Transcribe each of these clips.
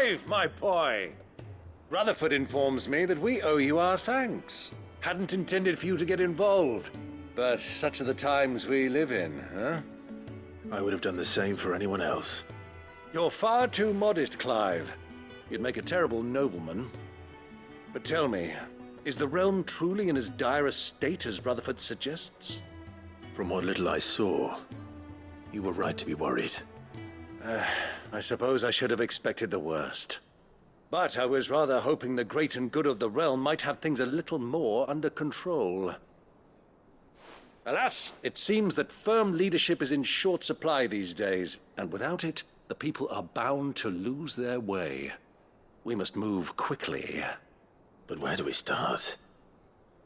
Clive, my boy! Rutherford informs me that we owe you our thanks. Hadn't intended for you to get involved, but such are the times we live in, huh? I would have done the same for anyone else. You're far too modest, Clive. You'd make a terrible nobleman. But tell me, is the realm truly in as dire a state as Rutherford suggests? From what little I saw, you were right to be worried. I suppose I should have expected the worst. But I was rather hoping the great and good of the realm might have things a little more under control. Alas, it seems that firm leadership is in short supply these days, and without it, the people are bound to lose their way. We must move quickly. But where do we start?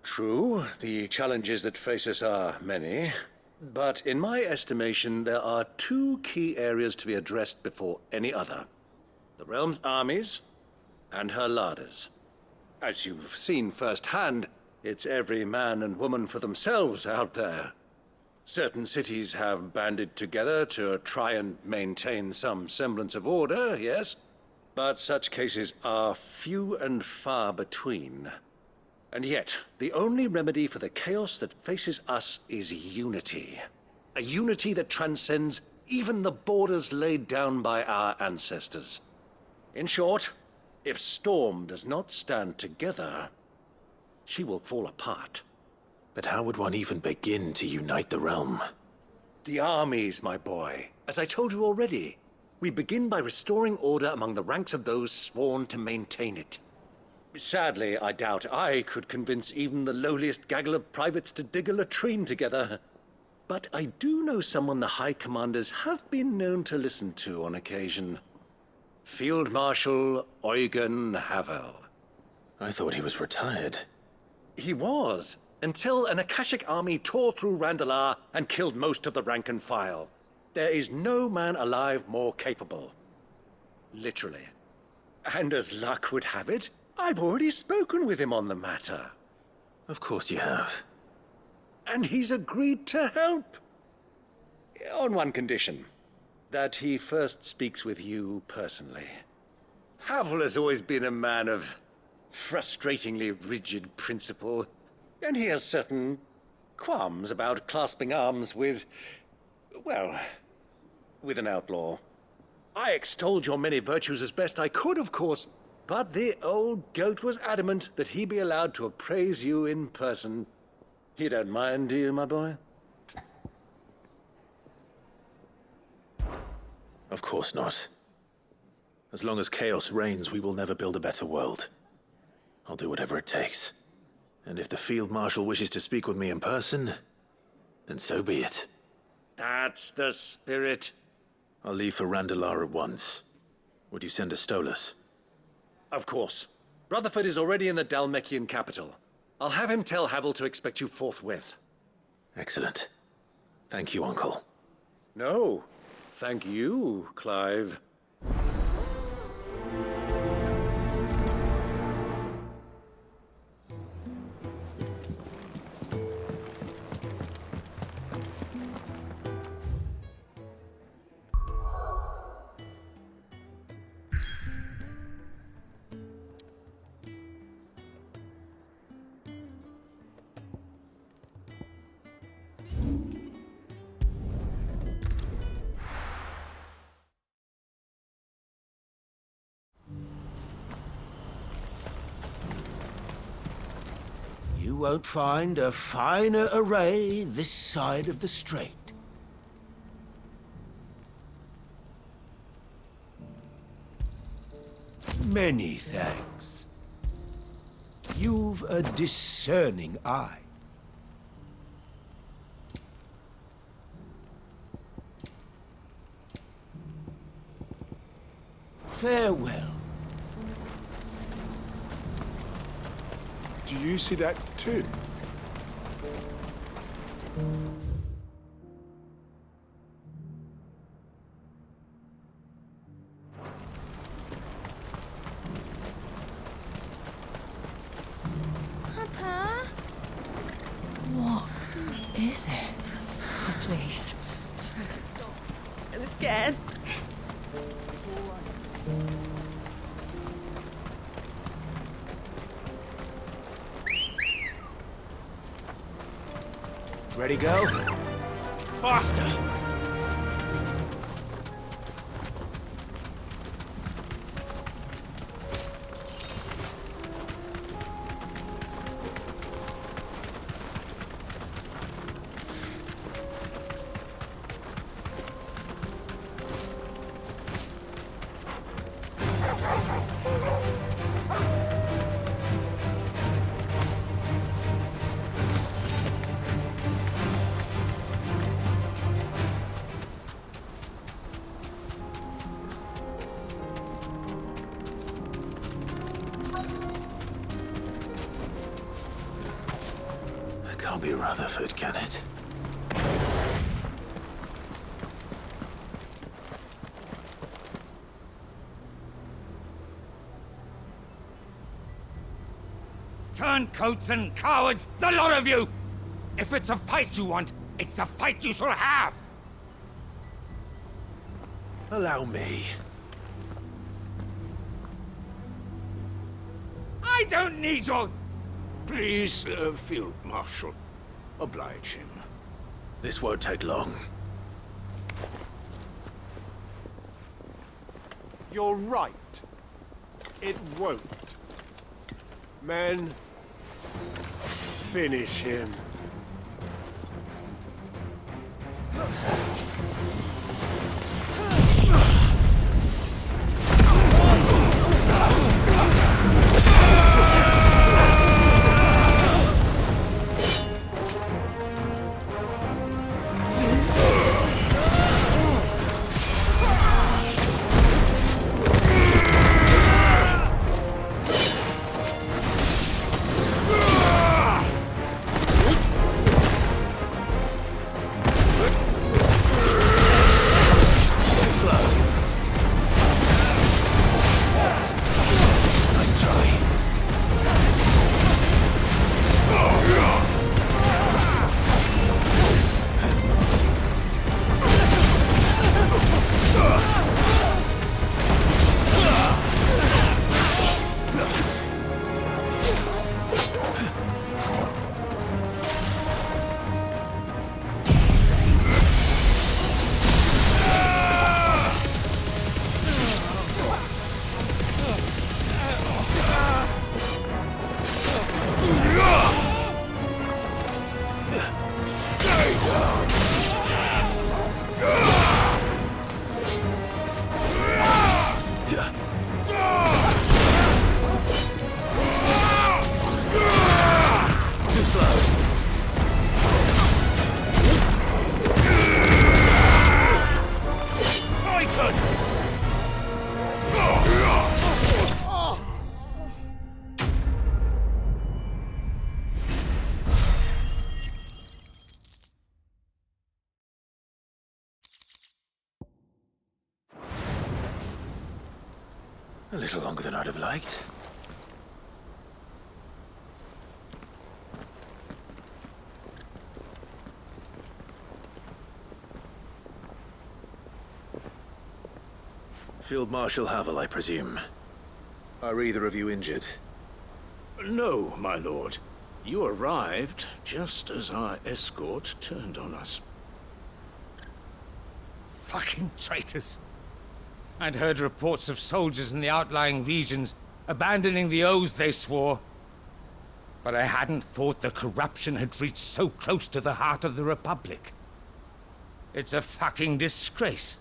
True, the challenges that face us are many. But in my estimation, there are two key areas to be addressed before any other. The realm's armies and her larders. As you've seen firsthand, it's every man and woman for themselves out there. Certain cities have banded together to try and maintain some semblance of order, yes, but such cases are few and far between. And yet, the only remedy for the chaos that faces us is unity. A unity that transcends even the borders laid down by our ancestors. In short, if Storm does not stand together, she will fall apart. But how would one even begin to unite the realm? The armies, my boy. As I told you already, we begin by restoring order among the ranks of those sworn to maintain it. Sadly, I doubt I could convince even the lowliest gaggle of privates to dig a latrine together. But I do know someone the High Commanders have been known to listen to on occasion. Field Marshal Eugen Havel. I thought he was retired. He was, until an Akashic army tore through Randalar and killed most of the rank and file. There is no man alive more capable. Literally. And as luck would have it, I've already spoken with him on the matter. Of course you have. And he's agreed to help. On one condition. That he first speaks with you personally. Havel has always been a man of frustratingly rigid principle, and he has certain qualms about clasping arms with, well, with an outlaw. I extolled your many virtues as best I could, of course, but the old goat was adamant that he be allowed to appraise you in person. You don't mind, do you, my boy? Of course not. As long as chaos reigns, we will never build a better world. I'll do whatever it takes. And if the Field Marshal wishes to speak with me in person, then so be it. That's the spirit. I'll leave for Randalar at once. Would you send a Stolas? Of course. Rutherford is already in the Dalmekian capital. I'll have him tell Havel to expect you forthwith. Excellent. Thank you, Uncle. No, thank you, Clive. You won't find a finer array this side of the strait. Many thanks. You've a discerning eye. Farewell. Do you see that too? Papa? What is it? Oh, please, just make it stop. I'm scared. Ready, girl? Faster! Can't be Rutherford, can it? Turncoats and cowards, the lot of you! If it's a fight you want, it's a fight you shall have! Allow me. I don't need your... Please, Field Marshal, oblige him. This won't take long. You're right. It won't. Men, finish him. A little longer than I'd have liked. Field Marshal Havel, I presume. Are either of you injured? No, my lord. You arrived just as our escort turned on us. Fucking traitors. I'd heard reports of soldiers in the outlying regions abandoning the oaths they swore. But I hadn't thought the corruption had reached so close to the heart of the Republic. It's a fucking disgrace.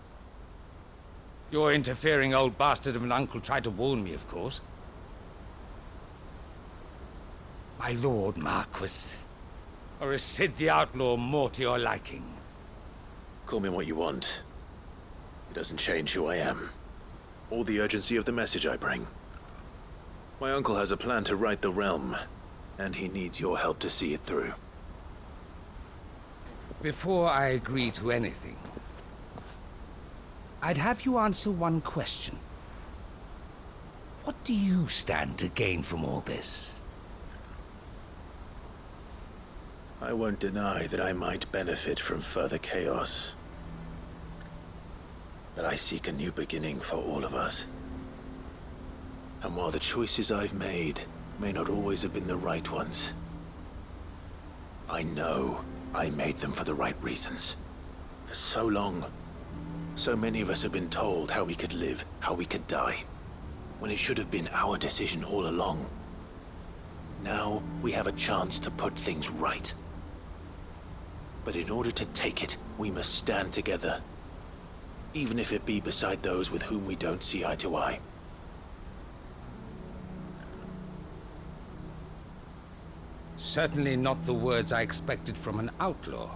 Your interfering old bastard of an uncle tried to warn me, of course. My lord Marquis. Or is Sid the Outlaw more to your liking? Call me what you want. It doesn't change who I am, or the urgency of the message I bring. My uncle has a plan to right the realm, and he needs your help to see it through. Before I agree to anything, I'd have you answer one question. What do you stand to gain from all this? I won't deny that I might benefit from further chaos. But I seek a new beginning for all of us. And while the choices I've made may not always have been the right ones, I know I made them for the right reasons. For so long, so many of us have been told how we could live, how we could die, when it should have been our decision all along. Now, we have a chance to put things right. But in order to take it, we must stand together. Even if it be beside those with whom we don't see eye to eye. Certainly not the words I expected from an outlaw.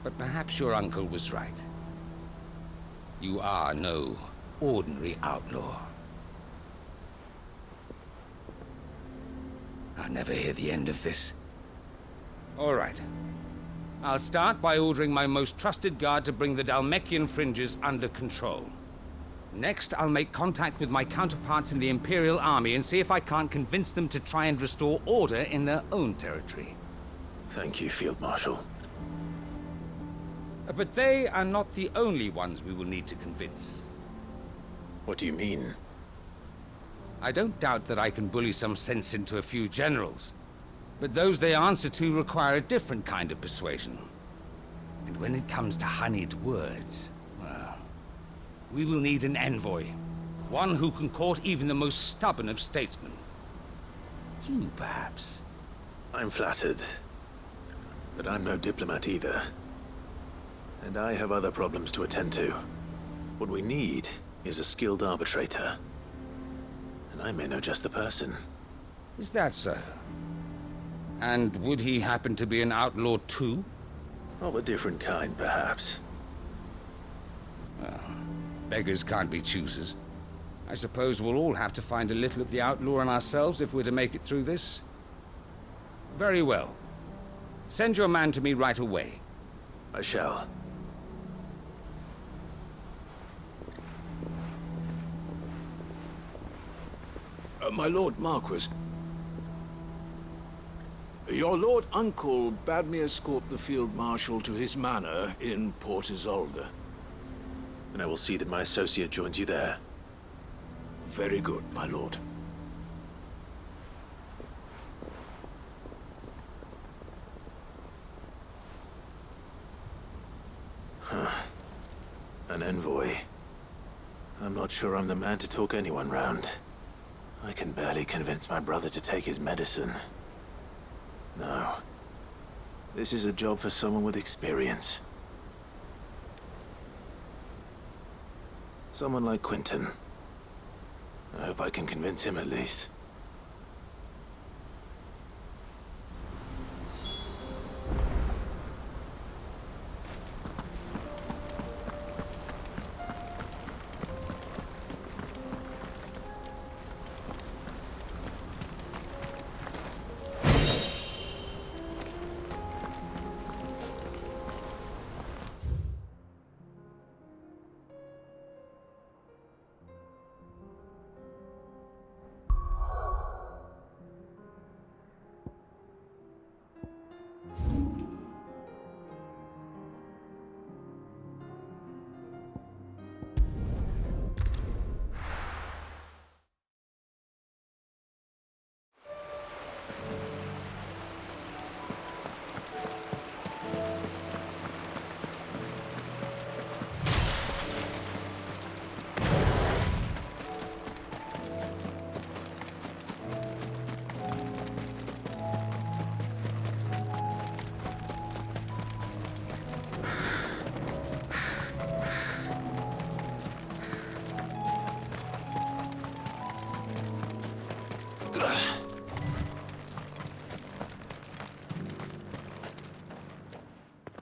But perhaps your uncle was right. You are no ordinary outlaw. I'll never hear the end of this. All right. I'll start by ordering my most trusted guard to bring the Dhalmekian fringes under control. Next, I'll make contact with my counterparts in the Imperial Army and see if I can't convince them to try and restore order in their own territory. Thank you, Field Marshal. But they are not the only ones we will need to convince. What do you mean? I don't doubt that I can bully some sense into a few generals. But those they answer to require a different kind of persuasion. And when it comes to honeyed words, well, we will need an envoy. One who can court even the most stubborn of statesmen. You, perhaps. I'm flattered. But I'm no diplomat either. And I have other problems to attend to. What we need is a skilled arbitrator. And I may know just the person. Is that so? And would he happen to be an outlaw too? Of a different kind, perhaps. Beggars can't be choosers. I suppose we'll all have to find a little of the outlaw in ourselves if we're to make it through this. Very well. Send your man to me right away. I shall. My Lord Marquis, your Lord Uncle bade me escort the Field Marshal to his manor in Port Isolde. And I will see that my associate joins you there. Very good, my lord. An envoy. I'm not sure I'm the man to talk anyone round. I can barely convince my brother to take his medicine. No. This is a job for someone with experience. Someone like Quentin. I hope I can convince him at least.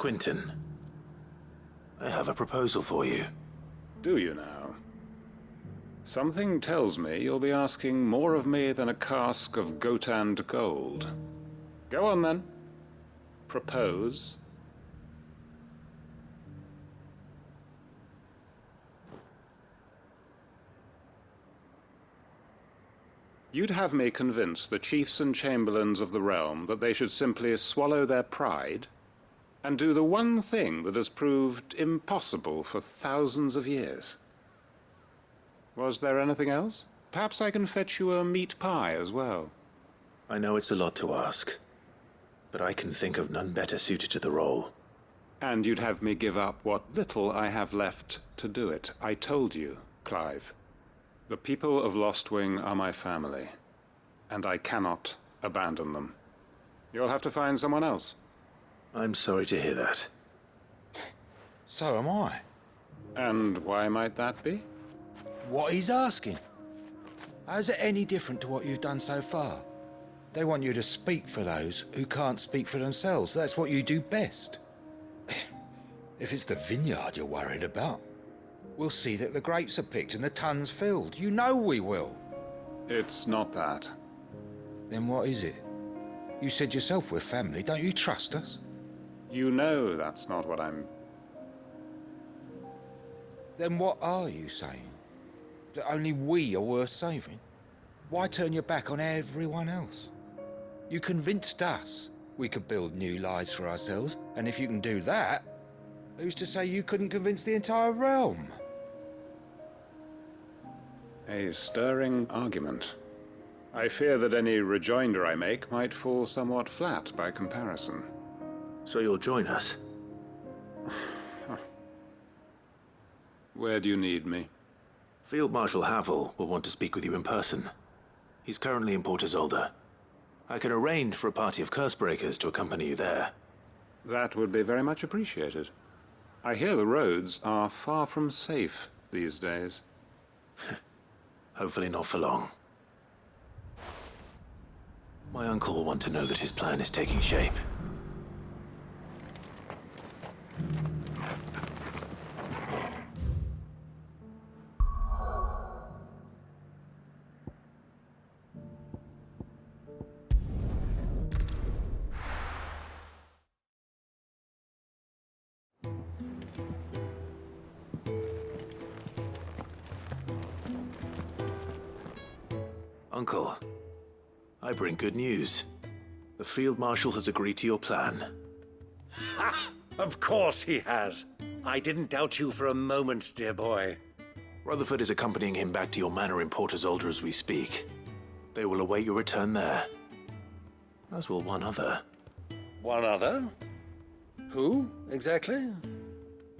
Quentin, I have a proposal for you. Do you now? Something tells me you'll be asking more of me than a cask of Gotand gold. Go on then. Propose. You'd have me convince the chiefs and chamberlains of the realm that they should simply swallow their pride and do the one thing that has proved impossible for thousands of years. Was there anything else? Perhaps I can fetch you a meat pie as well. I know it's a lot to ask, but I can think of none better suited to the role. And you'd have me give up what little I have left to do it. I told you, Clive. The people of Lostwing are my family, and I cannot abandon them. You'll have to find someone else. I'm sorry to hear that. So am I. And why might that be? What he's asking. How's it any different to what you've done so far? They want you to speak for those who can't speak for themselves. That's what you do best. If it's the vineyard you're worried about, we'll see that the grapes are picked and the tons filled. You know we will. It's not that. Then what is it? You said yourself we're family. Don't you trust us? You know that's not what I'm... Then what are you saying? That only we are worth saving? Why turn your back on everyone else? You convinced us we could build new lives for ourselves, and if you can do that, who's to say you couldn't convince the entire realm? A stirring argument. I fear that any rejoinder I make might fall somewhat flat by comparison. So you'll join us? Where do you need me? Field Marshal Havel will want to speak with you in person. He's currently in Port Isolde. I can arrange for a party of Cursebreakers to accompany you there. That would be very much appreciated. I hear the roads are far from safe these days. Hopefully not for long. My uncle will want to know that his plan is taking shape. Uncle, I bring good news. The Field Marshal has agreed to your plan. Ha! Of course he has. I didn't doubt you for a moment, dear boy. Rutherford is accompanying him back to your manor in Port Isolde as we speak. They will await your return there. As will one other. One other? Who, exactly?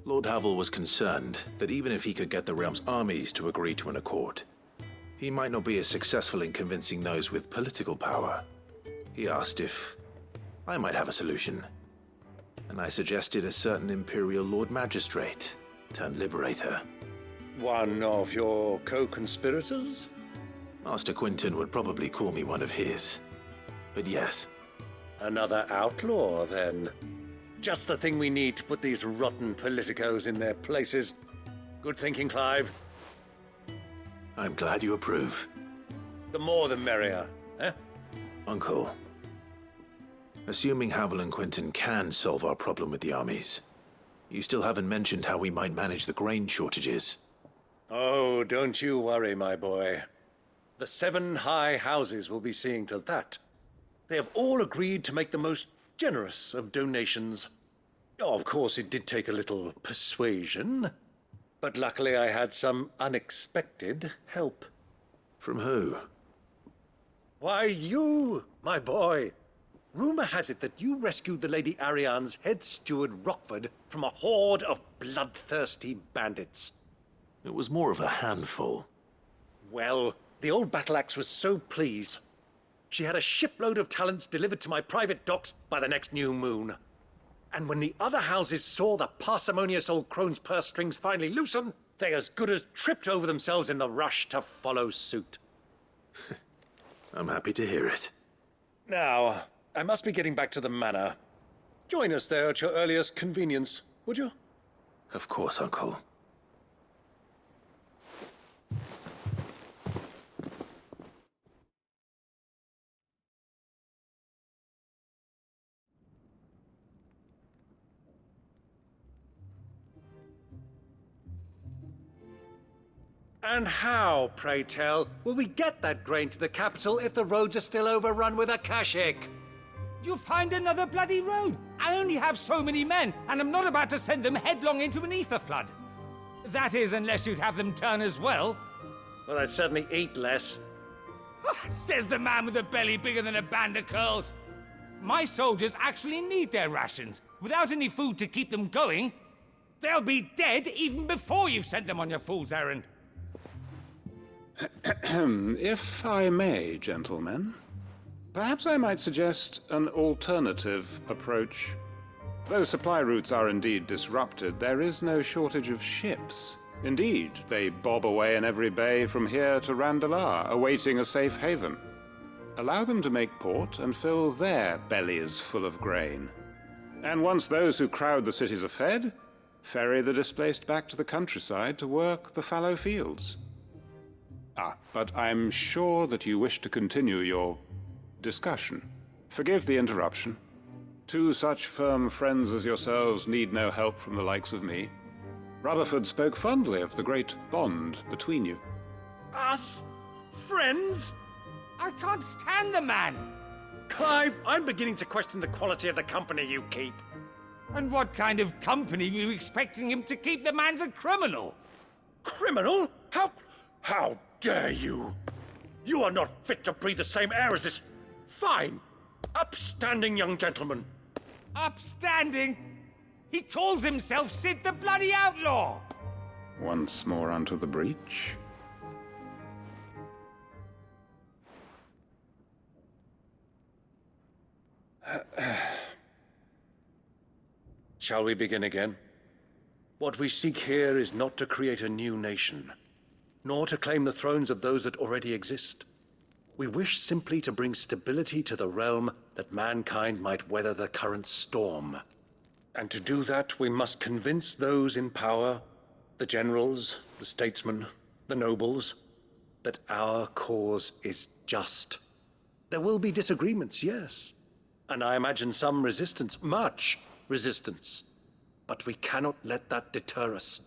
Lord Havel was concerned that even if he could get the realm's armies to agree to an accord, he might not be as successful in convincing those with political power. He asked if I might have a solution, and I suggested a certain Imperial Lord Magistrate turned Liberator. One of your co-conspirators? Master Quinton would probably call me one of his, but yes. Another outlaw, then. Just the thing we need to put these rotten politicos in their places. Good thinking, Clive. I'm glad you approve. The more the merrier, eh? Uncle, assuming Havel and Quinton can solve our problem with the armies, you still haven't mentioned how we might manage the grain shortages. Oh, don't you worry, my boy. The 7 high houses will be seeing to that. They have all agreed to make the most generous of donations. Oh, of course, it did take a little persuasion, but luckily I had some unexpected help. From who? Why, you, my boy. Rumor has it that you rescued the Lady Ariane's head steward Rockford from a horde of bloodthirsty bandits. It was more of a handful. Well, the old battle axe was so pleased. She had a shipload of talents delivered to my private docks by the next new moon. And when the other houses saw the parsimonious old crone's purse strings finally loosen, they as good as tripped over themselves in the rush to follow suit. I'm happy to hear it. Now, I must be getting back to the manor. Join us there at your earliest convenience, would you? Of course, Uncle. And how, pray tell, will we get that grain to the capital if the roads are still overrun with Akashic? You'll find another bloody road. I only have so many men, and I'm not about to send them headlong into an ether flood. That is, unless you'd have them turn as well. Well, I'd certainly eat less. Says the man with a belly bigger than a band of curls. My soldiers actually need their rations. Without any food to keep them going, they'll be dead even before you've sent them on your fool's errand. If I may, gentlemen, perhaps I might suggest an alternative approach. Though supply routes are indeed disrupted, there is no shortage of ships. Indeed, they bob away in every bay from here to Randalar, awaiting a safe haven. Allow them to make port and fill their bellies full of grain. And once those who crowd the cities are fed, ferry the displaced back to the countryside to work the fallow fields. But I'm sure that you wish to continue your discussion. Forgive the interruption. Two such firm friends as yourselves need no help from the likes of me. Rutherford spoke fondly of the great bond between you. Us? Friends? I can't stand the man! Clive, I'm beginning to question the quality of the company you keep. And what kind of company were you expecting him to keep? The man's a criminal! Criminal? How dare you? You are not fit to breathe the same air as this fine, upstanding young gentleman. Upstanding? He calls himself Sid the Bloody Outlaw! Once more onto the breach. Shall we begin again? What we seek here is not to create a new nation, nor to claim the thrones of those that already exist. We wish simply to bring stability to the realm that mankind might weather the current storm. And to do that, we must convince those in power, the generals, the statesmen, the nobles, that our cause is just. There will be disagreements, yes. And I imagine some resistance, much resistance. But we cannot let that deter us.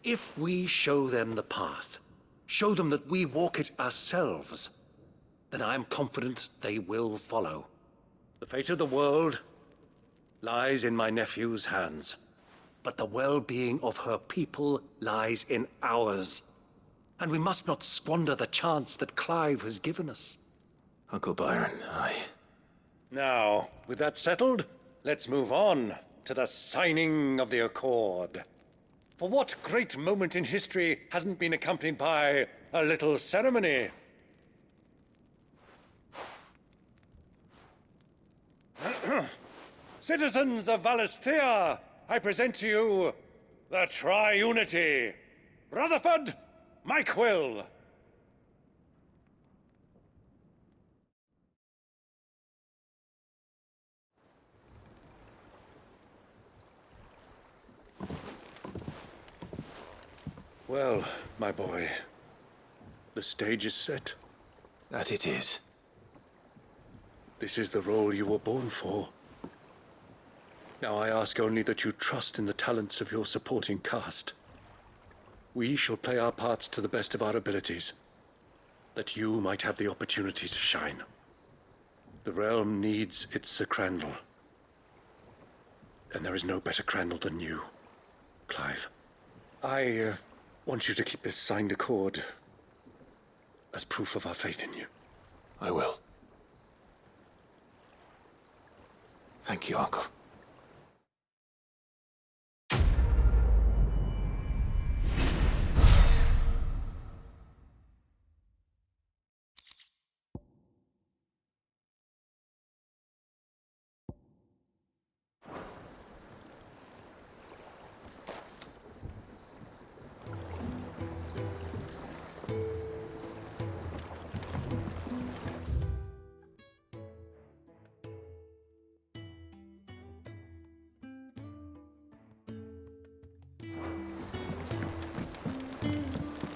If we show them the path, show them that we walk it ourselves, then I am confident they will follow. The fate of the world lies in my nephew's hands, but the well-being of her people lies in ours. And we must not squander the chance that Clive has given us. Uncle Byron, Now, with that settled, let's move on to the signing of the Accord. For what great moment in history hasn't been accompanied by a little ceremony? Citizens of Valisthea, I present to you the Triunity. Rutherford, Mike Will. Well, my boy, the stage is set. that it is. This is the role you were born for. Now I ask only that you trust in the talents of your supporting cast. We shall play our parts to the best of our abilities, that you might have the opportunity to shine. The realm needs its Sir Crandall. And there is no better Crandall than you, Clive. I want you to keep this signed accord as proof of our faith in you. I will. Thank you, Uncle.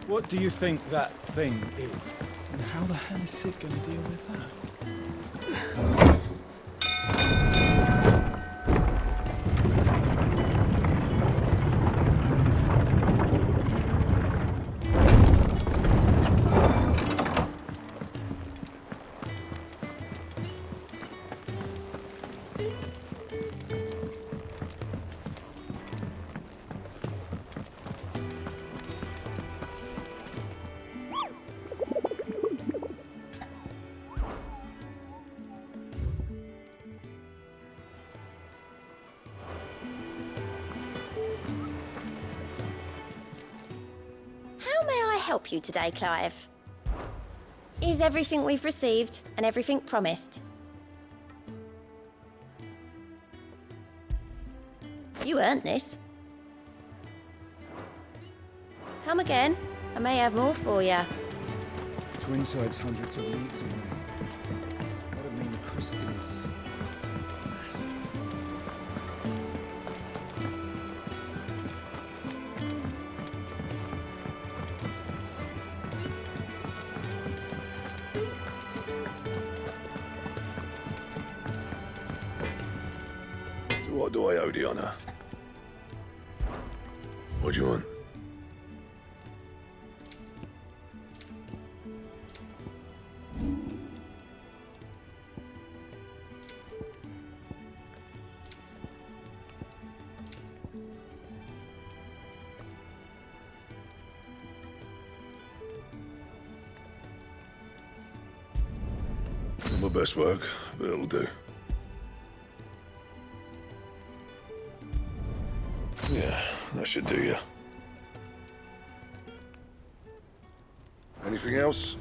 What do you think that thing is? And how the hell is Sid going to deal with that? help you today, Clive? Is everything we've received and everything promised? You earned this. Come again. I may have more for you. Twinside's hundreds of leagues away. That'd mean the crystal is massive. So what do I owe the honor? What do you want? Not my best work, but it'll do. Yeah, that should do you. Anything else?